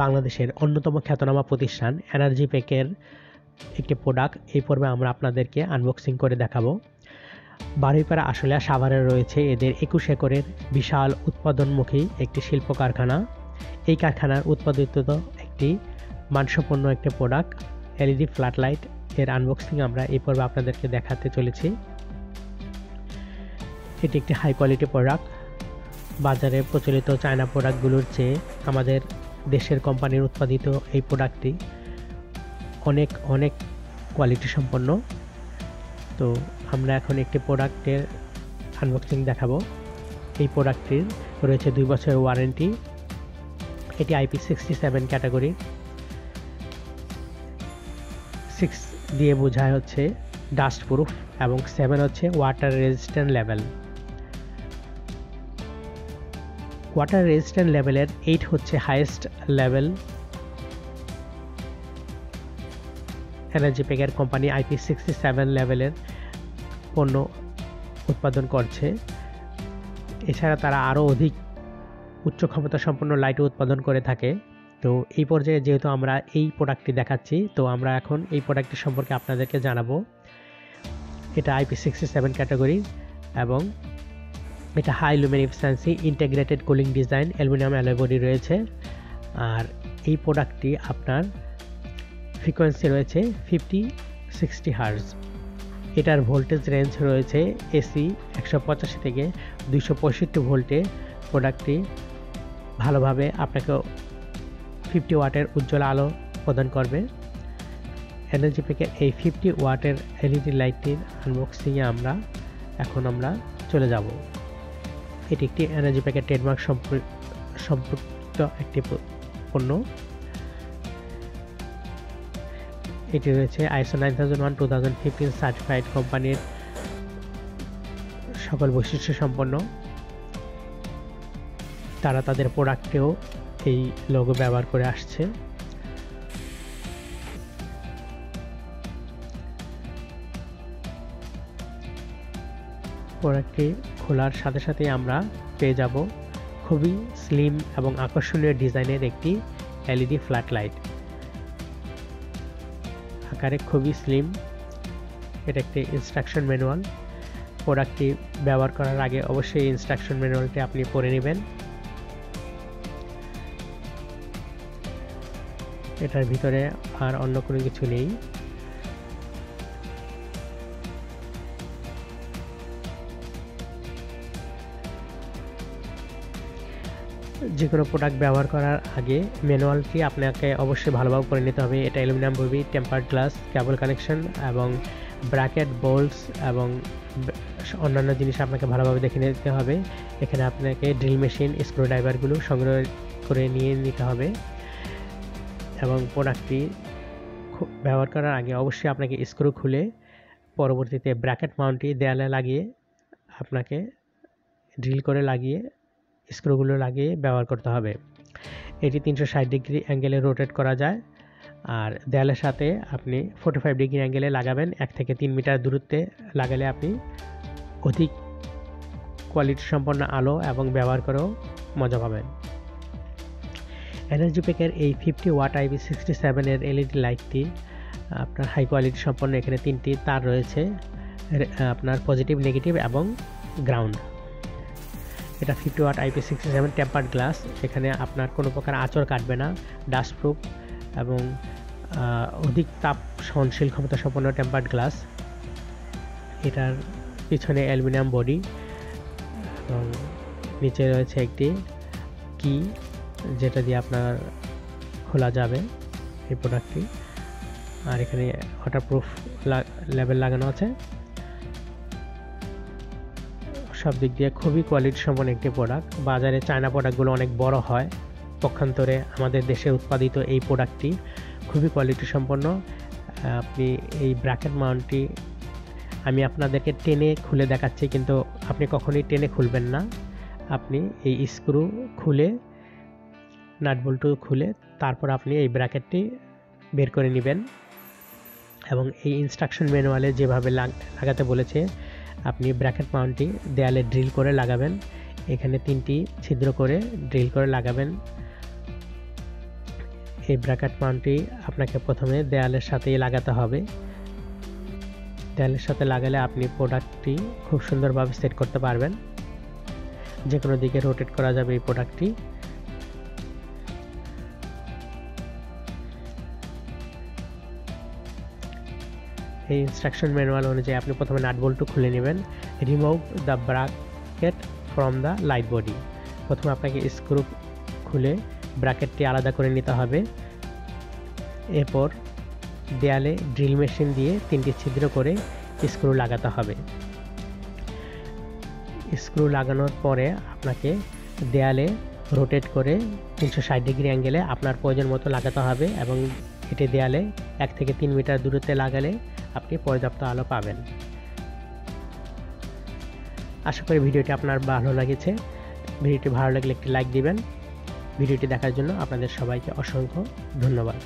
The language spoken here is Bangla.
বাংলাদেশের অন্যতম খ্যাতনামা প্রতিষ্ঠান এনার্জিপ্যাকের একটি প্রোডাক্ট এই পর্বে আমরা আপনাদেরকে আনবক্সিং করে দেখাবো। বারুইপাড়া আশুলিয়া সাভারে রয়েছে এদের 21 একরের বিশাল উৎপাদনমুখী একটি শিল্প কারখানা। এই কারখানার উৎপাদিত একটি মানসম্পন্ন একটি প্রোডাক্ট এলইডি ফ্ল্যাট লাইট এর আনবক্সিং আমরা এই পর্বে আপনাদেরকে দেখাতে চলেছি। এটি একটি হাই কোয়ালিটি প্রোডাক্ট। বাজারে প্রচলিত চায়না প্রোডাক্টগুলোর চেয়ে আমাদের দেশের কোম্পানির উৎপাদিত এই প্রোডাক্টটি অনেক কোয়ালিটি সম্পন্ন। তো আমরা এখন একটি প্রোডাক্টের আনবক্সিং দেখাবো। এই প্রোডাক্টটির রয়েছে 2 বছরের ওয়ারেন্টি। এটি IP67 ক্যাটাগরি। 6 দিয়ে বোঝায় হচ্ছে ডাস্ট প্রুফ এবং 7 হচ্ছে water resistant level. Water resistant লেভেলের 8 হচ্ছে হাইয়েস্ট লেভেল। এনার্জিপ্যাকের কোম্পানি IP67 লেভেলের পণ্য উৎপাদন করছে। এছাড়া তারা আরও অধিক উচ্চ ক্ষমতা সম্পন্ন লাইট উৎপাদন করে থাকে। তো এই পর্যায়ে যেহেতু আমরা এই প্রোডাক্টটি দেখাচ্ছি, তো আমরা এখন এই প্রোডাক্টটি সম্পর্কে আপনাদেরকে জানাবো। এটা IP67 ক্যাটাগরি এবং এটা high luminescence integrated cooling design aluminium alloy body রয়েছে। আর এই প্রোডাক্টটি আপনার ফ্রিকোয়েন্সি রয়েছে 50-60 হার্জ। এটার ভোল্টেজ রেঞ্জ রয়েছে এসি 185 থেকে 265 ভোল্টে। প্রোডাক্টটি ভালোভাবে আপনাকে 50 ওয়াটের উজ্জ্বল আলো প্রদান করবে। এনার্জিপ্যাকের এই 50 ওয়াটের এলইডি লাইটটির আনবক্সিংয়ে আমরা চলে যাব। এটি একটি এনার্জিপ্যাকের ট্রেডমার্ক সম্পৃক্ত একটি পণ্য। এটি রয়েছে ISO 9001:2015 সার্টিফাইড কোম্পানির সকল বৈশিষ্ট্য সম্পন্ন। তারা তাদের প্রোডাক্টেও এই লোগো ব্যবহার করে আসছে। প্রোডাক্টটি খোলার সাথে সাথে আমরা পেয়ে যাব খুবই স্লিম এবং আকর্ষণীয় ডিজাইনের একটি এলইডি ফ্ল্যাট লাইট। আকারে খুবই স্লিম। এটা একটি ইনস্ট্রাকশন ম্যানুয়াল। প্রোডাক্টটি ব্যবহার করার আগে অবশ্যই ইনস্ট্রাকশন ম্যানুয়ালটি আপনি পড়ে নেবেন। এটার ভিতরে আর অন্য কোনো কিছু নেই। যে কোনো প্রোডাক্ট ব্যবহার করার আগে ম্যানুয়ালটি আপনাকে অবশ্যই ভালোভাবে পড়ে নিতে হবে। এটা অ্যালুমিনিয়াম বডি, টেম্পার্ড গ্লাস, কেবল কানেকশন এবং ব্র্যাকেট, বোল্টস এবং অন্যান্য জিনিস আপনাকে ভালোভাবে দেখে নিতে হবে। এখানে আপনাকে ড্রিল মেশিন, স্ক্রুড্রাইভারগুলো সংগ্রহ করে নিয়ে নিতে হবে। এবং প্রোডাক্টটি ব্যবহার করার আগে অবশ্যই আপনাকে স্ক্রু খুলে পরবর্তীতে ব্র্যাকেট মাউন্টটি দেয়ালে লাগিয়ে আপনাকে ড্রিল করে লাগিয়ে স্ক্রুগুলো লাগিয়ে ব্যবহার করতে হবে। এটি 360 ডিগ্রি অ্যাঙ্গেলে রোটেট করা যায়। আর দেয়ালের সাথে আপনি 45 ডিগ্রি অ্যাঙ্গেলে লাগাবেন। 1 থেকে 3 মিটার দূরত্বে লাগালে আপনি অধিক কোয়ালিটি সম্পন্ন আলো এবং ব্যবহার করেও মজা পাবেন। এনার্জিপ্যাকের এই 50 ওয়াট IP67 এর এলইডি লাইটটি আপনার হাই কোয়ালিটি সম্পন্ন। এখানে 3টি তার রয়েছে, আপনার পজিটিভ, নেগেটিভ এবং গ্রাউন্ড। এটা 50 ওয়াট IP67 টেম্পার্ড গ্লাস। এখানে আপনার কোনো প্রকার আঁচড় কাটবে না, ডাস্ট প্রুফ এবং অধিক তাপ সহনশীল ক্ষমতা সম্পন্ন টেম্পার্ড গ্লাস। এটার পিছনে অ্যালুমিনিয়াম বডি এবং নিচে রয়েছে একটি কি, যেটা দিয়ে আপনার খোলা যাবে এই প্রোডাক্টটি। আর এখানে ওয়াটারপ্রুফ লেবেল লাগানো আছে। সব দিক দিয়ে খুবই কোয়ালিটি সম্পন্ন একটি প্রোডাক্ট। বাজারে চায়না প্রোডাক্টগুলো অনেক বড় হয়, পক্ষান্তরে আমাদের দেশে উৎপাদিত এই প্রোডাক্টটি খুবই কোয়ালিটি সম্পন্ন। আপনি এই ব্র্যাকেট মাউন্টটি আমি আপনাদেরকে টেনে খুলে দেখাচ্ছি, কিন্তু আপনি কখনোই টেনে খুলবেন না। আপনি এই স্ক্রু খুলে, নাট বল্টু খুলে তারপর আপনি এই ব্র্যাকেটটি বের করে নেবেন এবং এই ইনস্ট্রাকশন ম্যানুয়ালে যেভাবে লাগাতে বলেছে আপনি ব্র্যাকেট মাউন্টটি দেয়ালে ড্রিল করে লাগাবেন। এখানে 3টি ছিদ্র করে ড্রিল করে লাগাবেন। এই ব্র্যাকেট মাউন্টটি আপনাকে প্রথমে দেয়ালের সাথেই লাগাতে হবে। দেয়ালের সাথে লাগালে আপনি প্রোডাক্টটি খুব সুন্দরভাবে সেট করতে পারবেন। যে কোনো দিকে রোটেট করা যাবে এই প্রোডাক্টটি। এই ইনস্ট্রাকশন ম্যানুয়াল অনুযায়ী আপনি প্রথমে নাট বল্টু খুলে নেবেন। Remove the bracket from the light body. প্রথমে আপনাকে স্ক্রু খুলে ব্র্যাকেটটি আলাদা করে নিতে হবে। এরপর দেয়ালে ড্রিল মেশিন দিয়ে 3টি ছিদ্র করে স্ক্রু লাগাতে হবে। স্ক্রু লাগানোর পরে আপনাকে দেয়ালে রোটেট করে 360 ডিগ্রি অ্যাঙ্গেলে আপনার প্রয়োজন মতো লাগাতে হবে এবং এটি দেয়ালে 1 থেকে 3 মিটার দূরত্বে লাগালে আপনি পর্যাপ্ত আলো পাবেন। আশা করি ভিডিওটি আপনার ভালো লেগেছে। ভিডিওটি ভালো লাগলে একটি লাইক দিবেন। ভিডিওটি দেখার জন্য আপনাদের সবাইকে অসংখ্য ধন্যবাদ।